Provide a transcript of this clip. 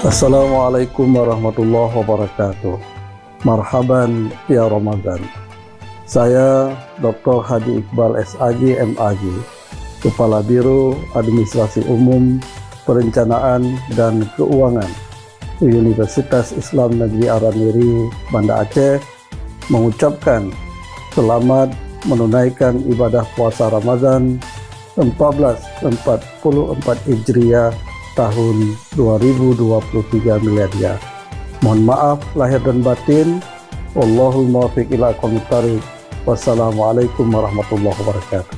Assalamualaikum warahmatullahi wabarakatuh. Marhaban ya Ramadan. Saya Dr. Hadi Iqbal SAG MAG, Kepala Biro Administrasi Umum, Perencanaan dan Keuangan Universitas Islam Negeri Aramiri, Banda Aceh, mengucapkan selamat menunaikan ibadah puasa Ramadan 1444 Hijriah tahun 2023 miladiah. Mohon maaf lahir dan batin. Wallahul muwaffiq ila aqwamit thoriq. Wassalamualaikum warahmatullahi wabarakatuh.